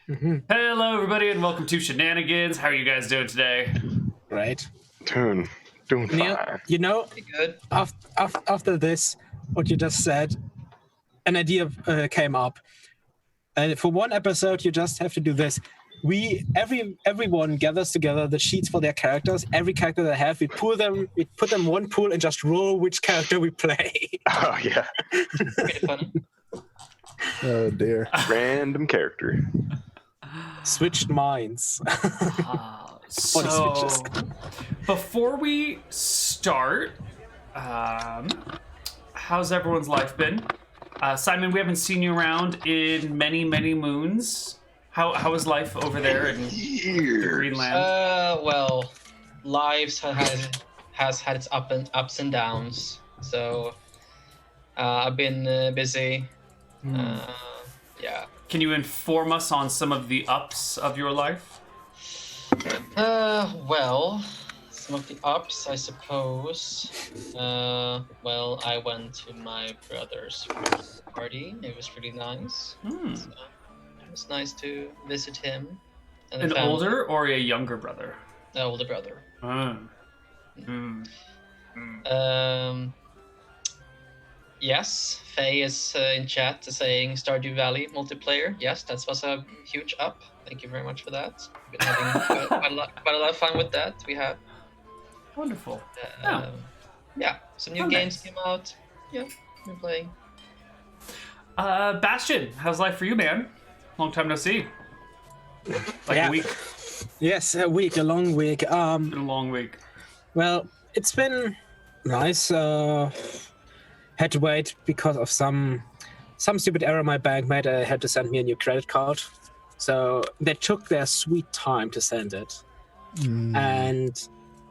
Hello, everybody, and welcome to Shenanigans. How are you guys doing today? Right. Doing Neal, fine. you know, Pretty good. after this, what you just said, an idea came up. And for one episode, you just have to do this. Everyone gathers together the sheets for their characters. Every character they have, we put them in one pool and just roll which character we play. Oh yeah, Pretty funny. Oh dear. random character. Switched minds. So, before we start, how's everyone's life been? Simon, we haven't seen you around in many, many moons. How is life over there in Greenland? Well, lives has had its ups and downs. So, I've been busy. Yeah. Can you inform us on some of the ups of your life? Well, some of the ups, I suppose. Well, I went to my brother's party. It was really nice. So it was nice to visit him. And the An family. older or a younger brother? Older brother. Yes, Faye is in chat saying Stardew Valley multiplayer. Yes, that was a huge up. Thank you very much for that. Been having quite a lot of fun with that. We have. Wonderful. Yeah, some new games came out. Yeah, been playing. Bastian, how's life for you, man? Long time no see. A week. Yes, a long week. Been a long week. Well, it's been nice. Had to wait because of some stupid error my bank made. I had to send me a new credit card. So they took their sweet time to send it.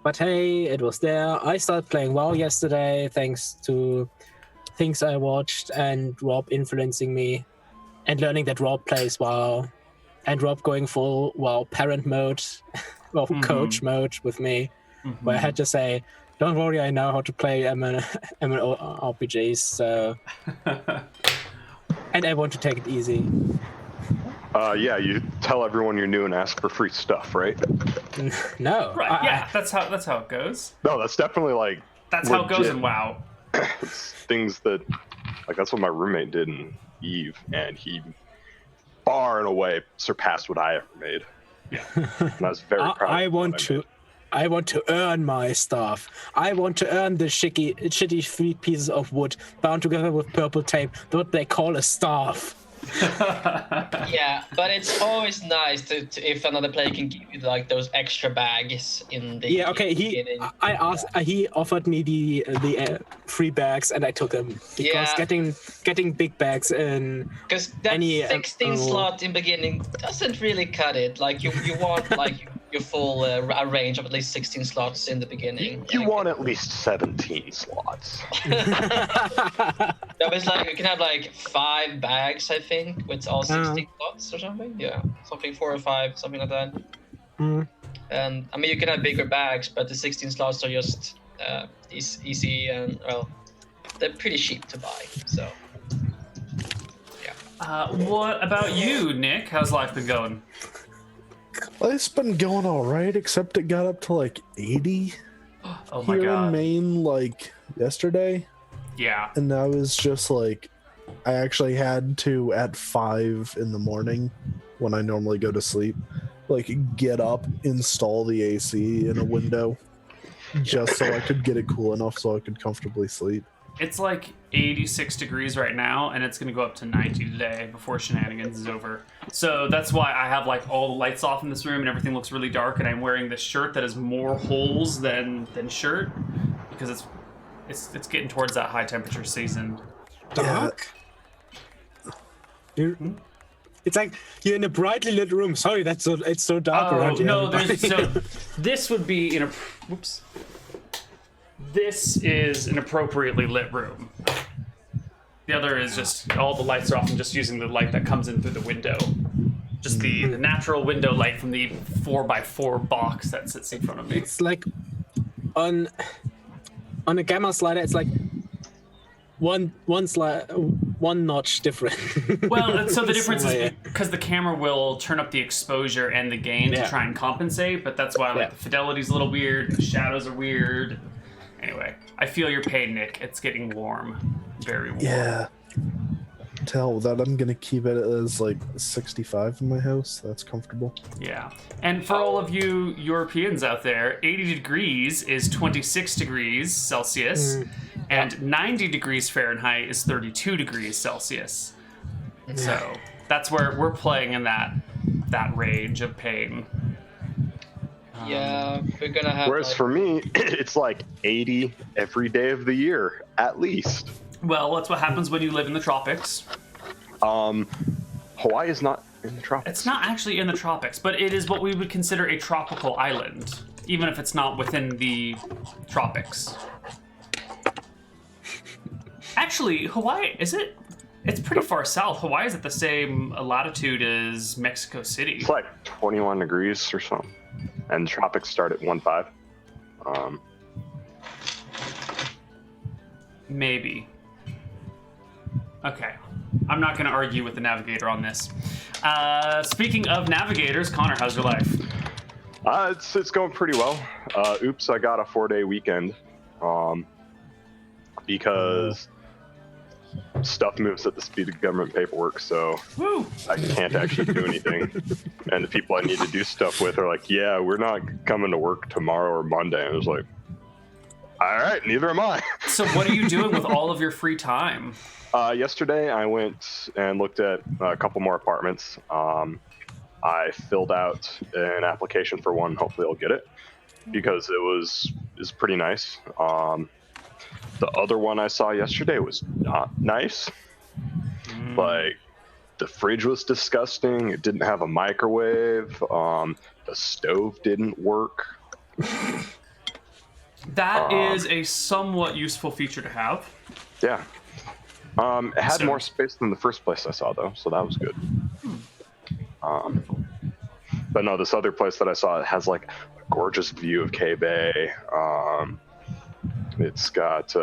But hey, it was there. I started playing WoW yesterday thanks to things I watched and Rob influencing me and learning that Rob plays WoW and Rob going full WoW parent mode, coach mode with me, where I had to say, don't worry, I know how to play MMORPGs, so... and I want to take it easy. Yeah, you tell everyone you're new and ask for free stuff, right? No. Right, yeah, that's how it goes. No, that's definitely That's how it goes in WoW. It's things that, that's what my roommate did in Eve, and he far and away surpassed what I ever made. Yeah. And I was very proud. I want to earn my stuff. I want to earn the shitty 3 pieces of wood bound together with purple tape, what they call a staff. Yeah, but it's always nice to if another player can give you those extra bags in the beginning. He offered me the free bags and I took them because getting big bags in because that 16 slot in beginning doesn't really cut it. You want your full range of at least 16 slots in the beginning. You want at least 17 slots. That was you can have 5 bags, I think, with all 16 slots or something. Yeah, something 4 or 5, something like that. And I mean, you can have bigger bags, but the 16 slots are just easy and they're pretty cheap to buy. So, yeah. What about you, Nick? How's life been going? It's been going all right, except it got up to 80 Oh my here god. in Maine yesterday. Yeah. And I was just I actually had to at 5 in the morning when I normally go to sleep, get up, install the AC in a window just so I could get it cool enough so I could comfortably sleep. It's 86 degrees right now, and it's going to go up to 90 today before Shenanigans is over. So that's why I have all the lights off in this room and everything looks really dark, and I'm wearing this shirt that has more holes than shirt because it's getting towards that high temperature season. Dark? It's you're in a brightly lit room. Sorry, it's so dark around here. No, this would be in a... Whoops. This is an appropriately lit room. The other is just all the lights are off and just using the light that comes in through the window. Just the natural window light from the 4x4 box that sits in front of me. It's on a gamma slider, it's one one notch different. Well, so the difference So, yeah. is because the camera will turn up the exposure and the gain to Yeah. try and compensate, but that's why like the fidelity's a little weird, the shadows are weird. Anyway, I feel your pain, Nick. It's getting warm. Very warm. Yeah. To hell with that, I'm gonna keep it as like 65 in my house. That's comfortable. Yeah. And for all of you Europeans out there, 80 degrees is 26 degrees Celsius, and 90 degrees Fahrenheit is 32 degrees Celsius. So that's where we're playing in that range of pain. Yeah, we're gonna have. Whereas like, for me, it's like 80 every day of the year, at least. Well, that's what happens when you live in the tropics. Hawaii is not in the tropics. It's not actually in the tropics, but it is what we would consider a tropical island, even if it's not within the tropics. Actually, Hawaii, is it? It's pretty far south. Hawaii is at the same latitude as Mexico City. It's like 21 degrees or something. And the tropics start at 1.5. Maybe. Okay. I'm not going to argue with the navigator on this. Speaking of navigators, Connor, how's your life? It's going pretty well. Oops, I got a 4-day weekend. Because stuff moves at the speed of government paperwork, so Woo! I can't actually do anything. And the people I need to do stuff with are like, yeah, we're not coming to work tomorrow or Monday. And I was like, all right, neither am I. So what are you doing with all of your free time? Yesterday, I went and looked at a couple more apartments. I filled out an application for one. Hopefully, I'll get it because it's pretty nice. The other one I saw yesterday was not nice. Like, the fridge was disgusting. It didn't have a microwave. The stove didn't work. That is a somewhat useful feature to have. Yeah. It had So- more space than the first place I saw, though, so that was good. But no, this other place that I saw, it has like a gorgeous view of K-Bay. It's got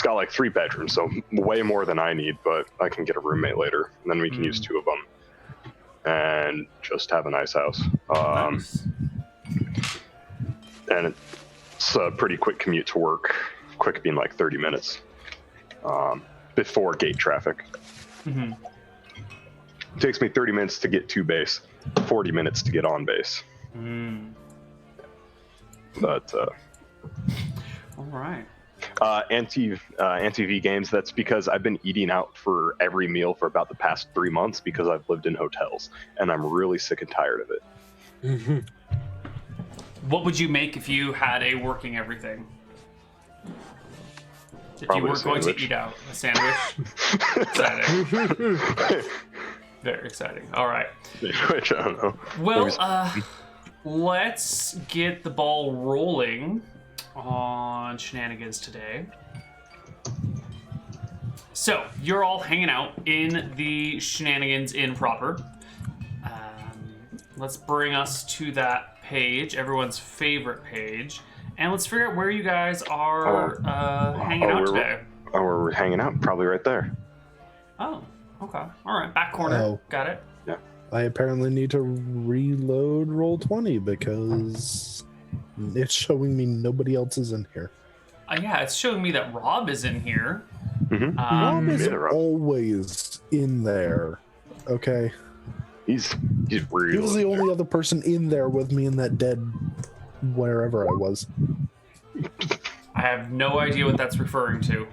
like 3 bedrooms, so way more than I need, but I can get a roommate later, and then we can use 2 of them and just have a nice house. Nice. And it's a pretty quick commute to work, quick being like 30 minutes before gate traffic. Mm-hmm. It takes me 30 minutes to get to base, 40 minutes to get on base. But All right. anti-V games, that's because I've been eating out for every meal for about the past 3 months because I've lived in hotels, and I'm really sick and tired of it. What would you make if you had a working everything? If Probably you were a going to sandwich. eat out, a sandwich? Exciting. Very exciting. All right. Which I don't know. Well, let's get the ball rolling on Shenanigans today. So, you're all hanging out in the Shenanigans Inn proper. Let's bring us to that page, everyone's favorite page. And let's figure out where you guys are hanging out today. We're hanging out, probably right there. Oh, okay. All right, back corner. Oh. Got it. I apparently need to reload Roll20 because it's showing me nobody else is in here. Yeah, it's showing me that Rob is in here. Mm-hmm. Rob is yeah, Rob. always in there. Okay. He's really He was the only other person in there with me in that dead wherever I was. I have no idea what that's referring to.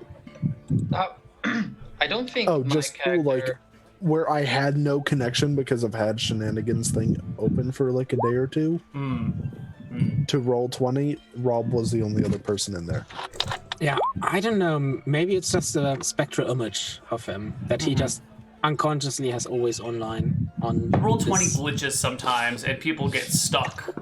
I don't think. Oh, my just character... like where I had no connection because I've had Shenanigans thing open for like a day or two. To Roll20, Rob was the only other person in there. Yeah, I don't know. Maybe it's just a spectral image of him that he just unconsciously has always online on Roll20 this- glitches sometimes, and people get stuck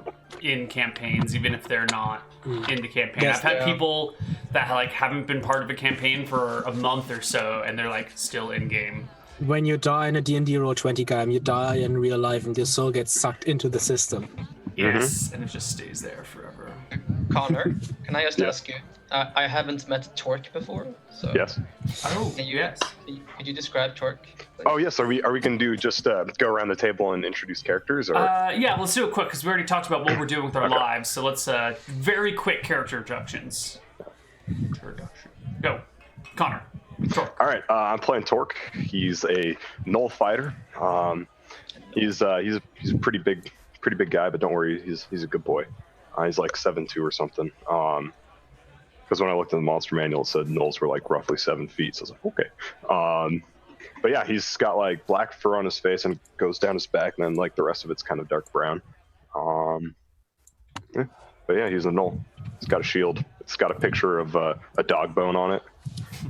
in campaigns, even if they're not in the campaign. Yes, I've had yeah. people that like haven't been part of a campaign for a month or so, and they're like still in game. When you die in a D&D Roll20 game, you die in real life and your soul gets sucked into the system. Yes, and it just stays there forever. Connor, can I just Yeah. ask you? I haven't met Torque before, so Yes. Oh, Can you- yes. Could you describe Torque? please? Oh yes. Are we going to do just go around the table and introduce characters, or? Yeah, let's do it quick because we already talked about what we're doing with our Okay. lives. So let's very quick character introductions. Go, Connor. Torque. All right. I'm playing Torque. He's a null fighter. He's a pretty big guy, but don't worry, he's a good boy. He's like 7'2" or something. Because when I looked in the monster manual, it said nulls were like roughly 7 feet. So I was like, okay. But yeah, he's got like black fur on his face and goes down his back, and then like the rest of it's kind of dark brown. Yeah. But yeah, he's a null. He's got a shield. It's got a picture of a dog bone on it,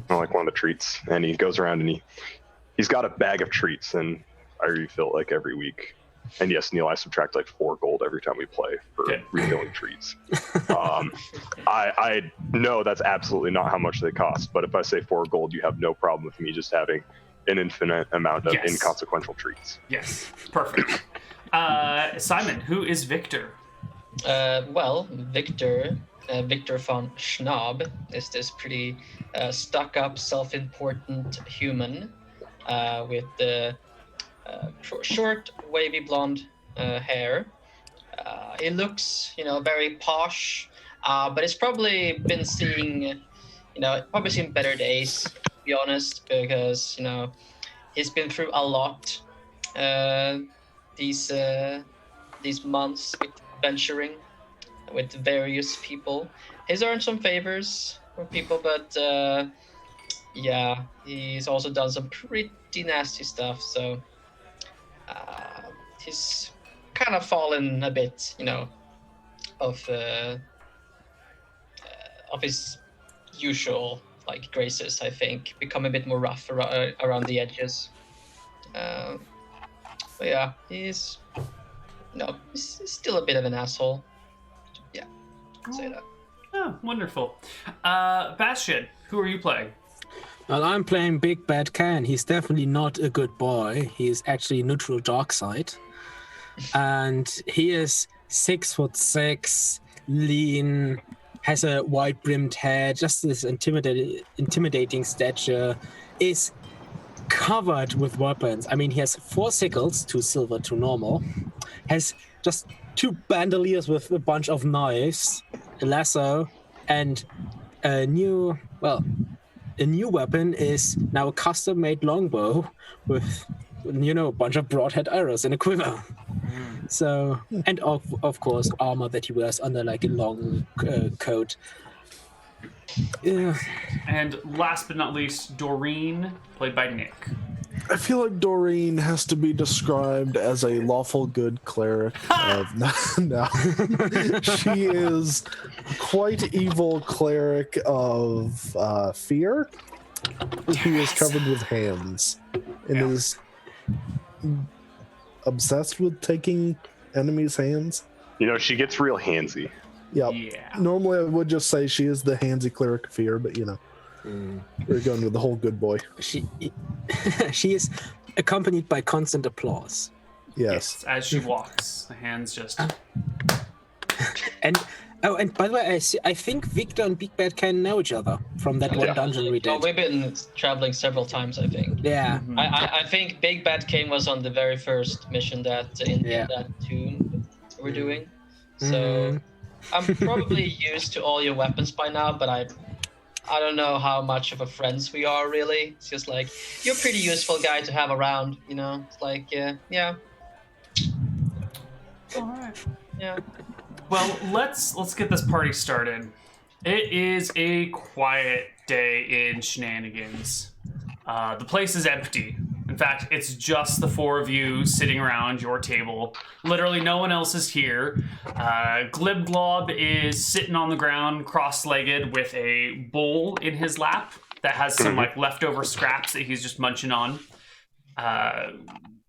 like one of the treats. And he goes around and he's got a bag of treats, and I refill it like every week. And yes, Neal, I subtract like 4 gold every time we play for Okay. refilling treats. I know that's absolutely not how much they cost, but if I say 4 gold, you have no problem with me just having an infinite amount of Yes. inconsequential treats. Yes, perfect. Simon, who is Victor? Well, Victor von Schnaub is this pretty stuck-up, self-important human with the short, wavy blonde hair. He looks, very posh, but he's probably been seeing, better days, to be honest, because, he's been through a lot these months with venturing with various people. He's earned some favors from people, but yeah, he's also done some pretty nasty stuff, so he's kind of fallen a bit, of his usual graces. I think become a bit more rough around the edges. But yeah, he's still a bit of an asshole. Yeah, I'd say that. Oh, wonderful. Bastian, who are you playing? Well, I'm playing Big Bad Can. He's definitely not a good boy. He's actually neutral dark side. And he is 6'6", lean, has a wide-brimmed head, just this intimidating stature, is covered with weapons. I mean, he has 4 sickles, 2 silver, 2 normal, has just 2 bandoliers with a bunch of knives, a lasso, and a new weapon is now a custom-made longbow with, a bunch of broadhead arrows and a quiver. So, and of course, armor that he wears under a long coat. Yeah. And last but not least, Doreen, played by Nick. I feel like Doreen has to be described as a lawful good cleric. No. She is quite evil cleric of fear. Who is covered with hands and is obsessed with taking enemies' hands. She gets real handsy. Yep. Yeah. Normally I would just say she is the handsy cleric of fear, but we're going with the whole good boy. She is accompanied by constant applause. Yes. As she walks, the hands just. And by the way, I think Victor and Big Bad can know each other from that one dungeon we did. Oh, we've been traveling several times, I think. Yeah. I think Big Bad King was on the very first mission that in that tomb we're doing. So I'm probably used to all your weapons by now, but I don't know how much of a friends we are really. It's just like you're a pretty useful guy to have around, It's like yeah. All right. Yeah. Well, let's get this party started. It is a quiet day in Shenanigans. The place is empty. In fact, it's just the 4 of you sitting around your table. Literally no one else is here. Glib Glob is sitting on the ground, cross-legged, with a bowl in his lap that has some leftover scraps that he's just munching on.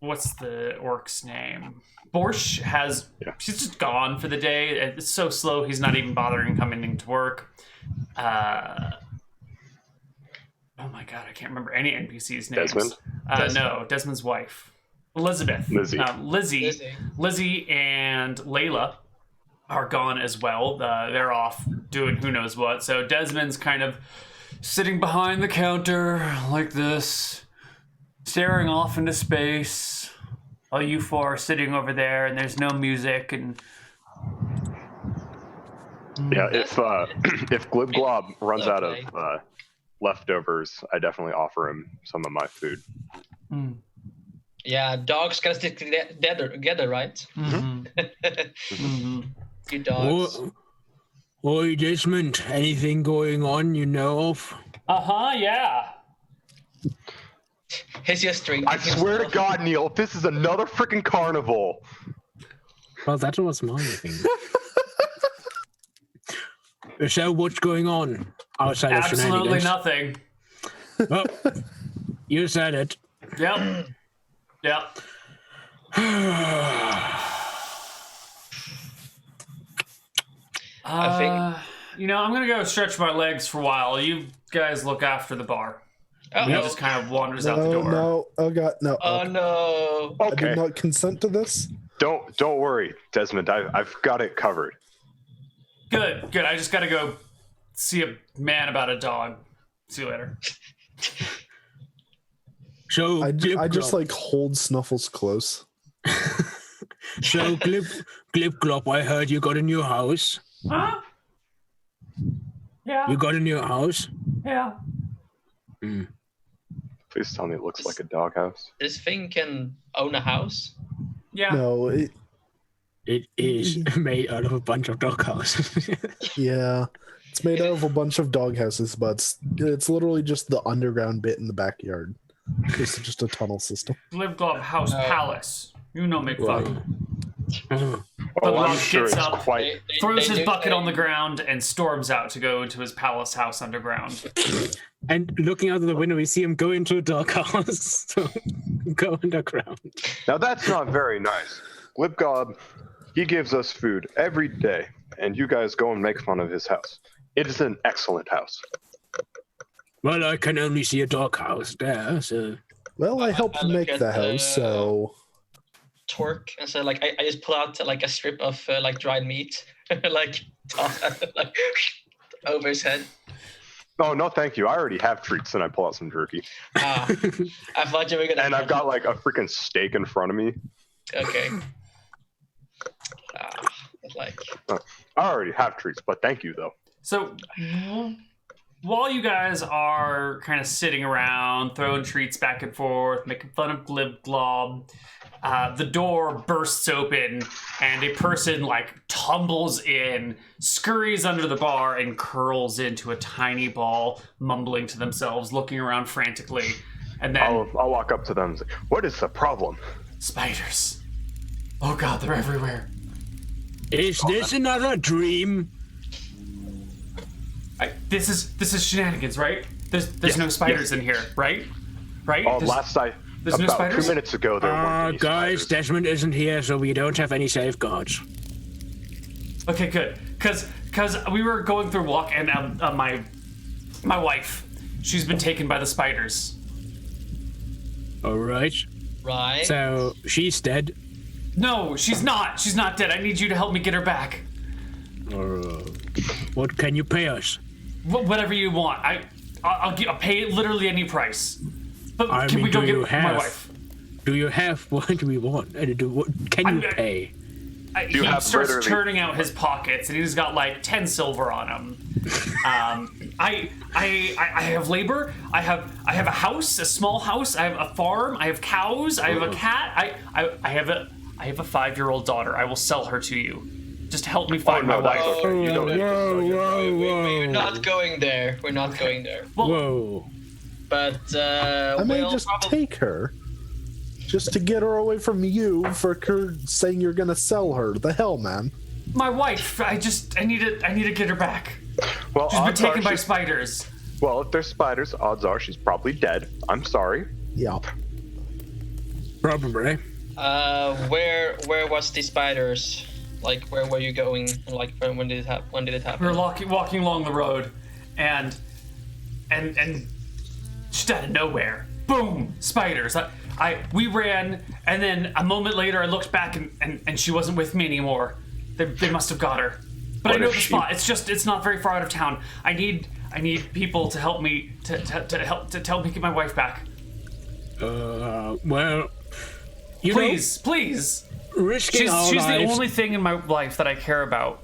What's the orc's name? Borsch she's just gone for the day. It's so slow, he's not even bothering coming into work. Oh my god, I can't remember any NPC's names. Desmond? No, Desmond's wife. Elizabeth. Lizzie. Lizzie and Layla are gone as well. They're off doing who knows what. So Desmond's kind of sitting behind the counter like this, staring off into space, while you four are sitting over there, and there's no music. And Yeah, if Glib Glob runs out of leftovers, I definitely offer him some of my food. Yeah, dogs gotta stick together, right? Good dogs. Oi, Desmond, anything going on you know of? yeah. He's just drinking. I swear to God, Neal, if this is another freaking carnival. Well, that was my thing. So what's going on outside of Absolutely Shenanigans? nothing. Well, you said it. Yep. Yep. I think. I'm gonna go stretch my legs for a while. You guys look after the bar. Oh, He just kind of wanders out the No, door. no. Oh god, no. Oh no. I Okay, did not consent to this. don't worry, Desmond. I've got it covered. Good. I just gotta go see a man about a dog. See you later. So I Glib just Glop. like hold Snuffles close. So Glib Glop, I heard you got a new house. Huh? Yeah. You got a new house? Yeah. Please tell me it looks like a doghouse. This thing can own a house. Yeah. No, It is made out of a bunch of dog houses. yeah. It's made out of a bunch of doghouses, but it's literally just the underground bit in the backyard. It's just a tunnel system. Glib Glob House Palace. You know McFuck. Oh. Oh, I'm Glub sure gets it's up, quite. throws his do bucket say- on the ground, and storms out to go into his palace house underground. And looking out of the window, we see him go into a dog house. So go underground. Now that's not very nice. Glibgob, he gives us food every day, and you guys go and make fun of his house. It is an excellent house. Well, I can only see a dog house there, so... Well, I helped I look make at the house, so Torque, and so like I just pull out like a strip of like dried meat, like over his head. Oh no, thank you. I already have treats, and I pull out some jerky, Ah, I thought you were gonna. and I've got like a freaking steak in front of me. Okay. Like. I already have treats, but thank you though. So, while you guys are kind of sitting around, throwing treats back and forth, making fun of Glib Glob, the door bursts open, and a person, like, tumbles in, scurries under the bar, and curls into a tiny ball, mumbling to themselves, looking around frantically. And then, I'll walk up to them and say, "What is the problem?" spiders. Oh god, they're everywhere. Is this another dream? This is Shenanigans, right? There's no spiders in here, right? Right? Oh, There's- there's no about spiders? 2 minutes ago, there weren't any Guys, spiders. Desmond isn't here, so we don't have any safeguards. Okay, good. Cause we were going through walk, and my wife, she's been taken by the spiders. All right. Right. So she's dead. No, she's not. She's not dead. I need you to help me get her back. What can you pay us? Whatever you want. I'll pay literally any price. But I can mean, we go do get you my have- wife? Do you have what do we want? And what can you pay? He have starts literally- turning out his pockets, and he's got like 10 silver on him. I have labor. I have a house, a small house. I have a farm. I have cows. I have a cat. I have a 5-year-old daughter. I will sell her to you. Just help me find my no, that's wife. okay. You don't need to sell your- We're not going there. We're not going there. Whoa. But I may we'll just probably- take her. Just to get her away from you for saying you're gonna sell her. The hell, man. My wife. I need to get her back. Well, She's been odds are taken by she's- spiders. Well, if there's spiders, odds are she's probably dead. I'm sorry. Yeah. Probably. Where was the spiders? Like, where were you going? Like, when did it happen? When did it happen? We were walking along the road, and just out of nowhere, boom, spiders. We ran, and then a moment later, I looked back, and she wasn't with me anymore. They must have got her. But What I know if the she- spot. It's not very far out of town. I need people to help me to help me get my wife back. Well, you Please. know, risking She's our the lives. only thing in my life that I care about.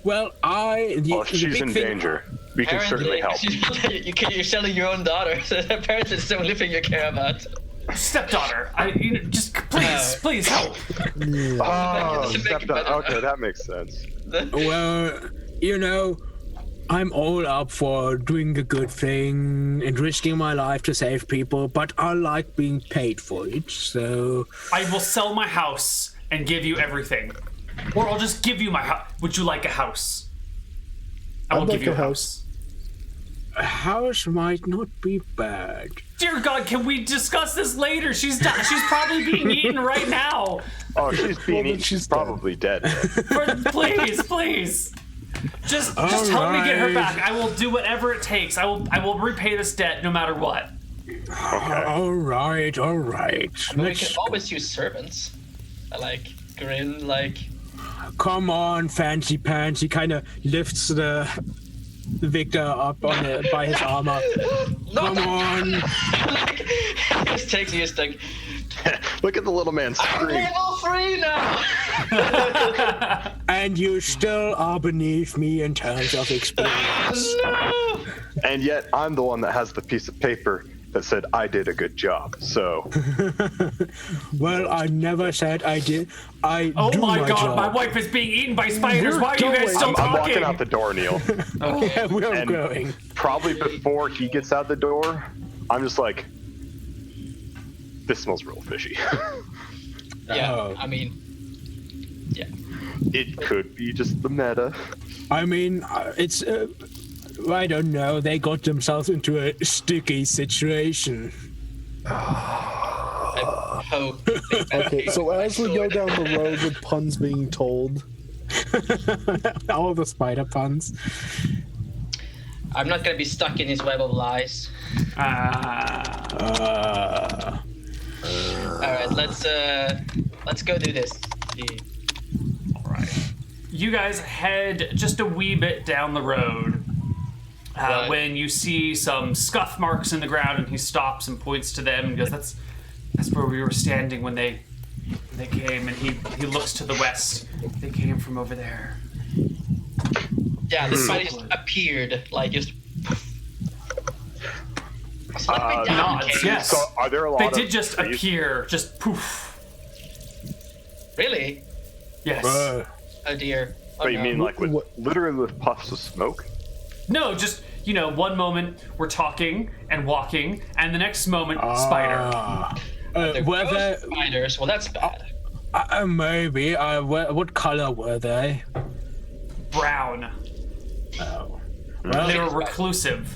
Well, Well, she's big in thing- danger. We can certainly help. You're selling your own daughter. So apparently, it's the only thing you care about. Stepdaughter. Just please help. Oh, Doesn't make it stepdaughter. better. Okay, that makes sense. Well, you know, I'm all up for doing a good thing and risking my life to save people, but I like being paid for it, so... I will sell my house and give you everything. Or I'll just give you my house. Would you like a house? I will I'd give like you a a house. A house might not be bad. Dear God, can we discuss this later? She's probably being eaten right now. Oh, she's being then eaten. she's She's probably dead. Please. Just help me get her right. back. I will do whatever it takes. I will repay this debt no matter what. Okay. All right. But we Let's can always use servants. I like grin, like. come on, fancy pants. He kind of lifts the Victor up by his armor. Come on. Like, he just takes you, just like, Look at the little man scream. level 3 now! And you still are beneath me in terms of experience. No! And yet, I'm the one that has the piece of paper that said I did a good job. So, Well, I never said I did. I Oh do my God, job. my wife is being eaten by spiders. Why are you guys still I'm talking? walking out the door, Neal. Yeah, we're And- going. Probably before he gets out the door, I'm just like, this smells real fishy. Yeah, Oh. I mean, yeah. It could be just the meta. I mean, it's. I don't know. They got themselves into a sticky situation. I hope. Okay, so as we go down the road with puns being told, All the spider puns. I'm not gonna be stuck in his web of lies. Alright, let's go do this. Right. You guys head just a wee bit down the road Right. when you see some scuff marks in the ground, and he stops and points to them and goes, "That's where we were standing when they came." And he looks to the west. They came from over there. Yeah, the spider just appeared, like just. So let me down, nods, okay? yes. So, are there a lot They of did just trees? appear, just poof. Really? Yes. Oh dear. Oh, Wait, you no. mean like with What- literally with puffs of smoke? No, just, one moment we're talking and walking, and the next moment, spider. They're Were ghost they? spiders. Well, that's bad. Maybe. What color were they? Brown. Oh. They Well, were reclusive.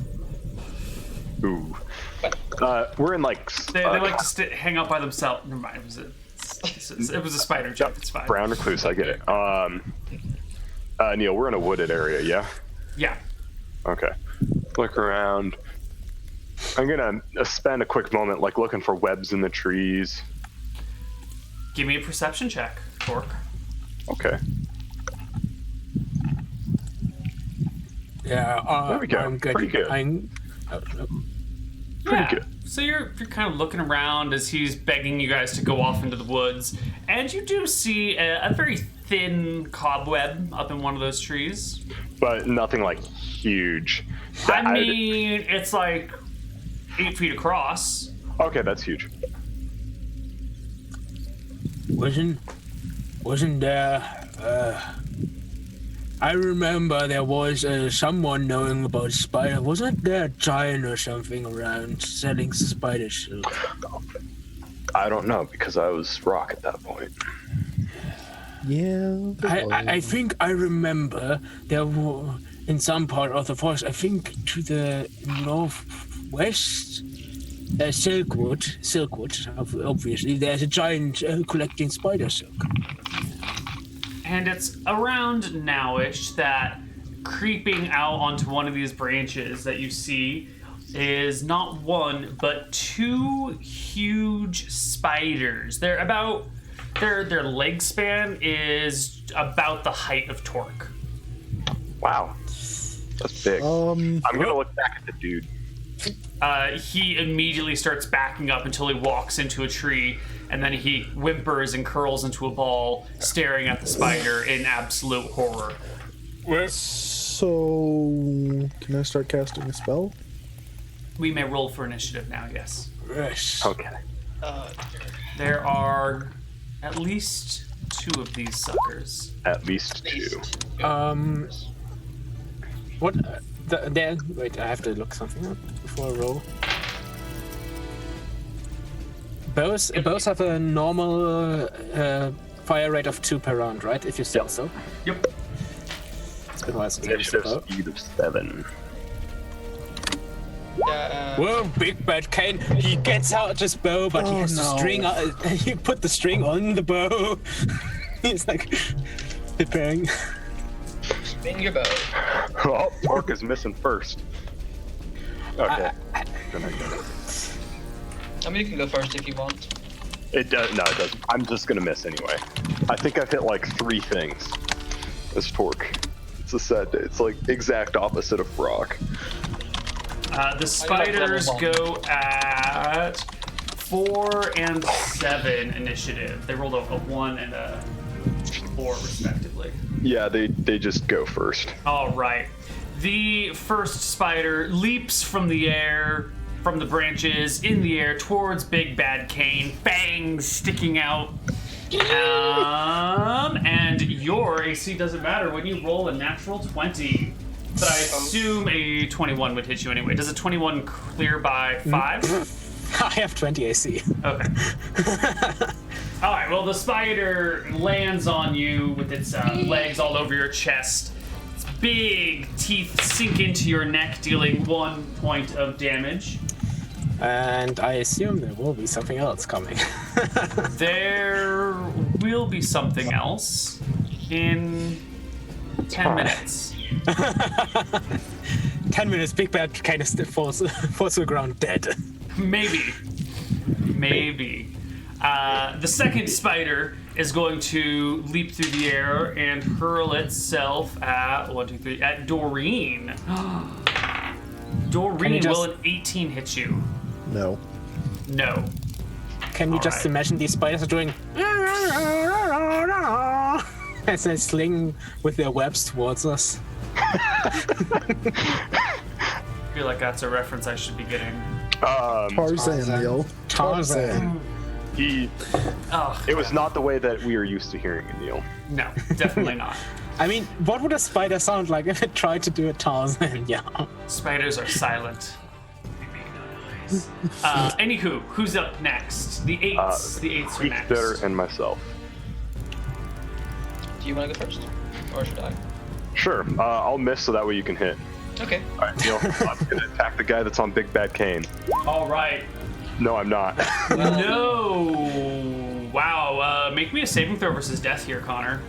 Ooh. We're in like They like to hang out by themselves. Never mind, it was a spider joke. It's fine. brown recluse. I get it. Neal, we're in a wooded area, yeah. Yeah. Okay. Look around. I'm gonna spend a quick moment like looking for webs in the trees. Give me a perception check, Torque. Okay. yeah. There we go. I'm good. Pretty good. Yeah. good. So you're kind of looking around as he's begging you guys to go off into the woods, and you do see a very thin cobweb up in one of those trees. But nothing like huge. I mean, it's like 8 feet across. Okay, that's huge. Wasn't there? I remember there was someone knowing about spider. Wasn't there a giant or something around selling spider silk? I don't know because I was rock at that point. yeah. I think I remember there were in some part of the forest. I think to the northwest. Silkwood, obviously. There's a giant collecting spider silk. And it's around nowish that creeping out onto one of these branches that you see is not one, but 2 huge spiders. They're about their leg span is about the height of Torque. Wow. That's big. I'm gonna look back at the dude. He immediately starts backing up until he walks into a tree, and then he whimpers and curls into a ball, staring at the spider in absolute horror. So, can I start casting a spell? We may roll for initiative now, yes. Okay. There are at least 2 of these suckers. At least 2. What? Wait, I have to look something up before I roll. Both have a normal fire rate of 2 per round, right? If you say so. Yep. It's been a while since I used Initiative the bow. speed of 7. Whoa, big bad Kane! He gets out his bow, but he has the string. He put the string on the bow. He's like preparing. Spin your bow. Oh, Torque is missing first. Okay. Then I get it. I mean, you can go first if you want. It does. No, it doesn't. I'm just gonna miss anyway. I think I've hit like 3 things. As Torque. It's a sad day. It's like exact opposite of Brock. The spiders go at 4 and 7 initiative. They rolled a 1 and a 4 respectively. Yeah, they just go first. All right. The first spider leaps from the air, from the branches, in the air towards Big Bad Kane, fangs sticking out. And your AC doesn't matter when you roll a natural 20. But I assume a 21 would hit you anyway. Does a 21 clear by 5? I have 20 AC. Okay. All right. Well, the spider lands on you with its legs all over your chest. Its big teeth sink into your neck, dealing 1 point of damage. And I assume there will be something else coming. There will be something else in 10 minutes. 10 minutes, Big Bad kind of falls to the ground dead. Maybe. The second spider is going to leap through the air and hurl itself at at Doreen. Doreen, will an 18 hit you? No. No. Can you All just right. imagine these spiders are doing as they sling with their webs towards us? I feel like that's a reference I should be getting. Tarzan, Neal. Tarzan. It was not the way that we are used to hearing it, Neal. No, definitely not. I mean, what would a spider sound like if it tried to do a Tarzan? Yeah. Spiders are silent. They make no noise. Anywho, who's up next? The 8s. The 8s are Heath next. Bitter and myself. Do you want to go first? Or should I? Sure. I'll miss so that way you can hit. Okay. All right, Neal. I'm gonna attack the guy that's on Big Bad Kane. All right. No, I'm not. No. Wow. Make me a saving throw versus death here, Connor.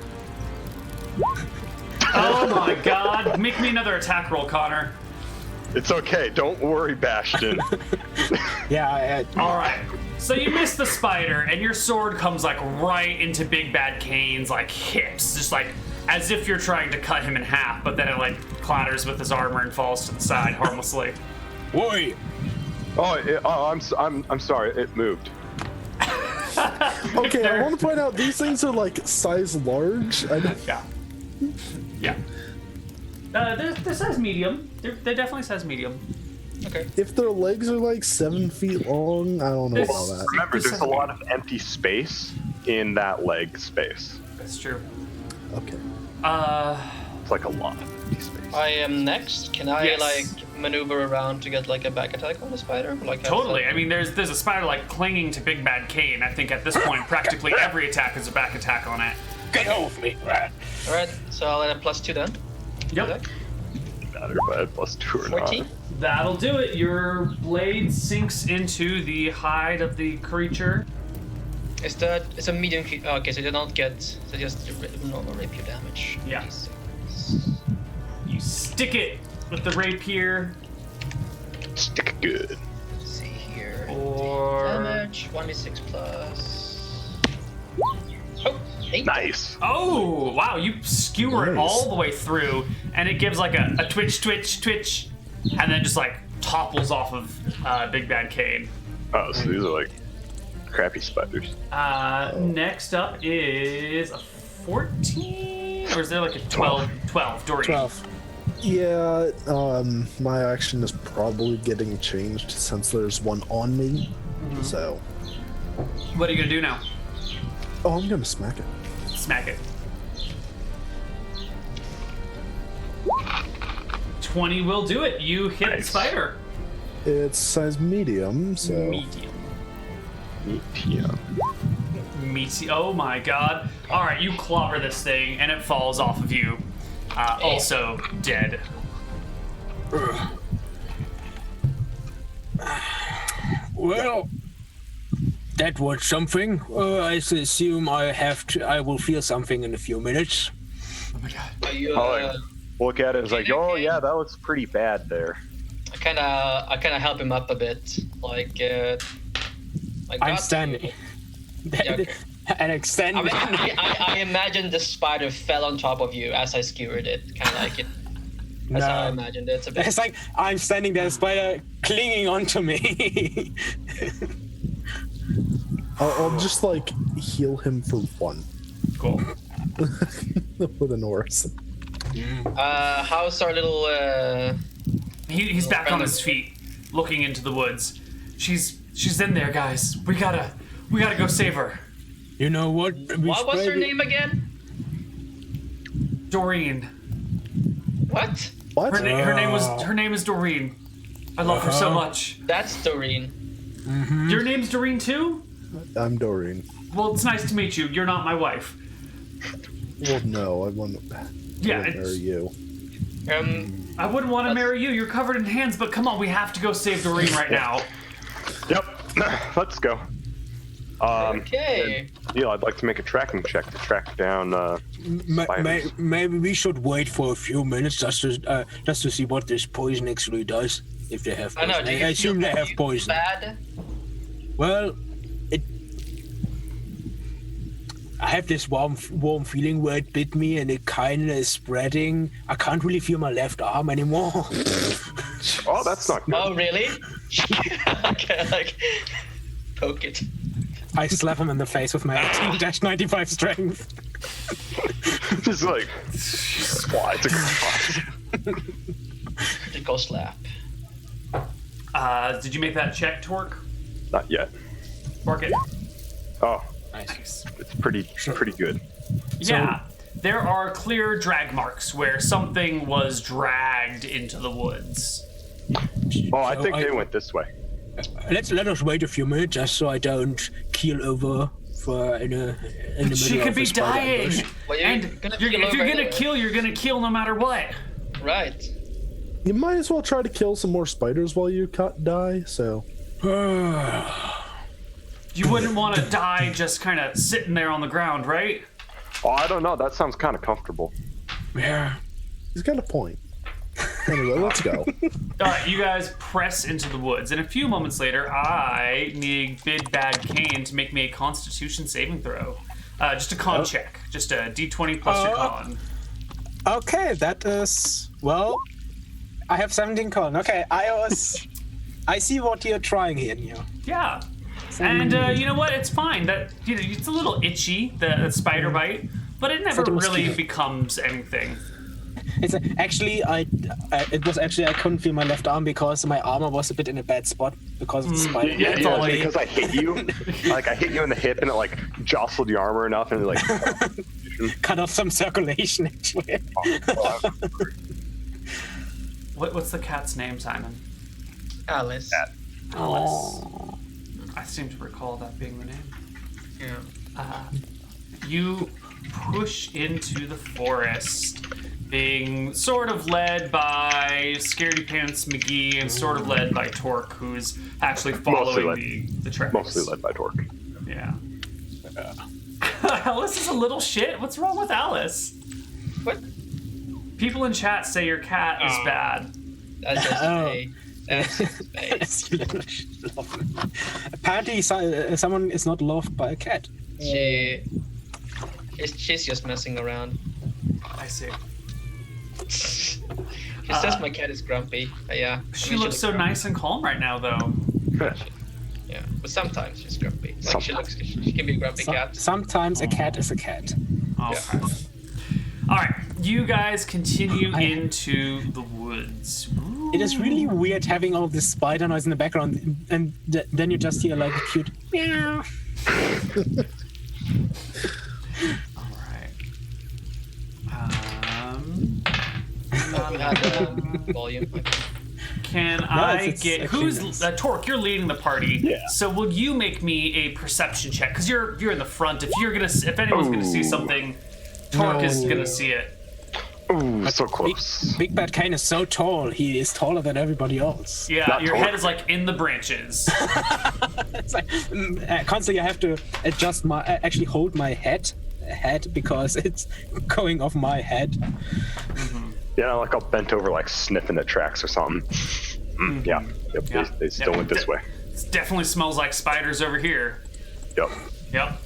Oh my God. Make me another attack roll, Connor. It's okay. Don't worry, Bastian. Yeah. All right. So you miss the spider, and your sword comes like right into Big Bad Kane's like hips, just like as if you're trying to cut him in half, but then it like clatters with his armor and falls to the side harmlessly. Wait. I'm sorry. It moved. Okay, I want to point out these things are like size large. Yeah. They're size medium. They're definitely size medium. Okay. If their legs are like 7 feet long, I don't know about that. Remember, there's a lot of empty space in that leg space. That's true. Okay. It's like a lot of empty space. I am next. Can I Yes. like maneuver around to get like a back attack on the spider? Like Totally. I mean, there's a spider like clinging to Big Bad Kane. I think at this point, practically every attack is a back attack on it. Get off me, rat. All right. So I'll add a +2 then. Yep. Okay. Matter if I had +2 or 14. not. That'll do it. Your blade sinks into the hide of the creature. It's a medium. Okay, so they don't get. So just normal rapier damage. Yeah. 86. You stick it with the rapier, Stick good. Let's see here. or Damage 1d6 plus. hate Nice. Oh, wow. You skewer it Nice. all the way through, and it gives like a twitch, and then just like topples off of Big Bad Cane. Oh, so these are like crappy spiders. Next up is a 14? Or is there like a 12? 12, Doreen. 12. Yeah, my action is probably getting changed since there's one on me. So, What are you going to do now? oh, I'm gonna smack it. Smack it. 20 will do it. You hit the Nice. spider. It's size medium, so Medium. Yeah. Meaty. Oh my god. Alright, you clobber this thing and it falls off of you. Also dead. Well, that was something. I assume I will feel something in a few minutes. Oh my god. Are you, I like look at it and it's like, oh yeah, that looks pretty bad there. I kind of help him up a bit, like. I'm standing. Yeah, okay. And extend. I mean, I imagine the spider fell on top of you as I skewered it, kind of like it. That's how I imagined it. It's a bit. It's like I'm standing there, spider clinging onto me. I'll just like heal him for one Cool. with an Orison. How's our little? He's back on his feet, looking into the woods. She's in there, guys. We gotta go save her. You know what? What was her name again? Doreen. What? What? Her name is Doreen. I love her so much. That's Doreen. Your name's Doreen too? I'm Doreen. Well, it's nice to meet you. You're not my wife. Well, no, I wouldn't Yeah, marry it's- you. I wouldn't want to marry you. You're covered in hands, but come on, we have to go save Doreen right now. Yep. Let's go. Okay. Neal, I'd like to make a tracking check to track down spiders. Maybe we should wait for a few minutes just to see what this poison actually does. If they have I poison. know. Do you I assume feel they have poison. bad? Well, I have this warm feeling where it bit me and it kind of is spreading. I can't really feel my left arm anymore. Oh, that's not good. Oh, really? Okay, like poke it. I slap him in the face with my 18-95 strength. Just like squats across. Critical slap. Did you make that check, Torque? Not yet. Torque it. Oh, Nice. it's pretty good. Yeah. There are clear drag marks where something was dragged into the woods. Oh, I So think they went this way. Let us wait a few minutes just so I don't keel over in the middle She of could be a spider dying. ambush. Well, you're And gonna if keel you're over gonna anyway. kill, you're gonna kill no matter what. Right. You might as well try to kill some more spiders while you die. So You wouldn't want to die just kind of sitting there on the ground, right? Oh, I don't know. That sounds kind of comfortable. Yeah. he's got a point. Anyway, let's go. All right, you guys press into the woods, and a few moments later, I need Big Bad Cane to make me a Constitution saving throw. Just a con check, just a D20 plus your con. Okay, that is I have 17 con. Okay, I see what you're trying here, Neal. Yeah, and you know what? It's fine. That it's a little itchy, the spider bite, but it never Like a really mosquito. becomes anything. It's actually I couldn't feel my left arm because my armor was a bit in a bad spot because of the spider. Yeah, It's all because I hit you. Like I hit you in the hip, and it like jostled your armor enough, and it like. Cut off some circulation actually. What's the cat's name, Simon? Alice. Cat. Alice. I seem to recall that being the name. Yeah. You push into the forest, being sort of led by Scaredy Pants McGee and sort of led by Torque, who's actually following the tracks. Mostly led by Torque. Yeah. Alice is a little shit. What's wrong with Alice? What? People in chat say your cat is bad. That's just Oh. me. That's just me. Apparently, someone is not loved by a cat. She. She's just messing around. I see. She says my cat is grumpy. Yeah. She looks so nice and calm right now, though. Yeah, but sometimes she's grumpy. Like she can be a grumpy cat. Sometimes a cat is a cat. Okay. All right, you guys continue into the woods. Ooh. It is really weird having all this spider noise in the background, and then you just hear like a cute meow. All right. We had volume. Can I it's get actually who's nice. Torque? You're leading the party. Yeah. So will you make me a perception check? Because you're in the front. If anyone's gonna see something, Torque is gonna see it. Ooh, so close. Big Bad Kane is so tall. He is taller than everybody else. Yeah, Not your Torque. head is like in the branches. It's like constantly I have to adjust actually hold my head because it's going off my head. Yeah, like all bent over, like sniffing the tracks or something. Yeah. Yep. Yeah. They still went this way. It definitely smells like spiders over here. Yep. Yep.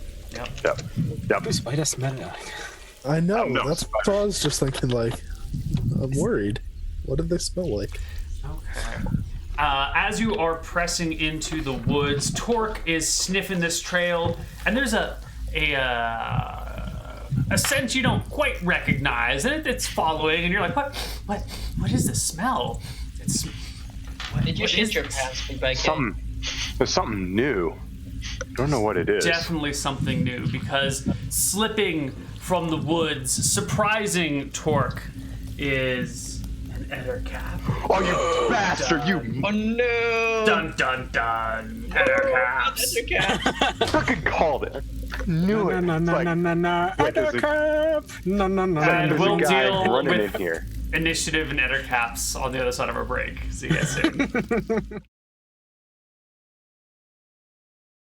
Do spiders smell like? I know. No, That's what I was just thinking. Like, I'm worried. What did they smell like? Okay. As you are pressing into the woods, Torque is sniffing this trail, and there's a scent you don't quite recognize, and it's following, and you're like, what is this smell? Did you shit your pants, Big Bad Kane? There's something new. Don't know what it is. Definitely something new, because slipping from the woods, surprising Torque, is an ettercap. Oh, you bastard! You Oh no! Dun dun dun! Ettercaps. Ettercap. fucking called it. Knew it. No, It's like, wait, there's a- Ettercap. No. And there's we'll a guy deal running in with here. initiative and ettercaps on the other side of our break. See you guys soon.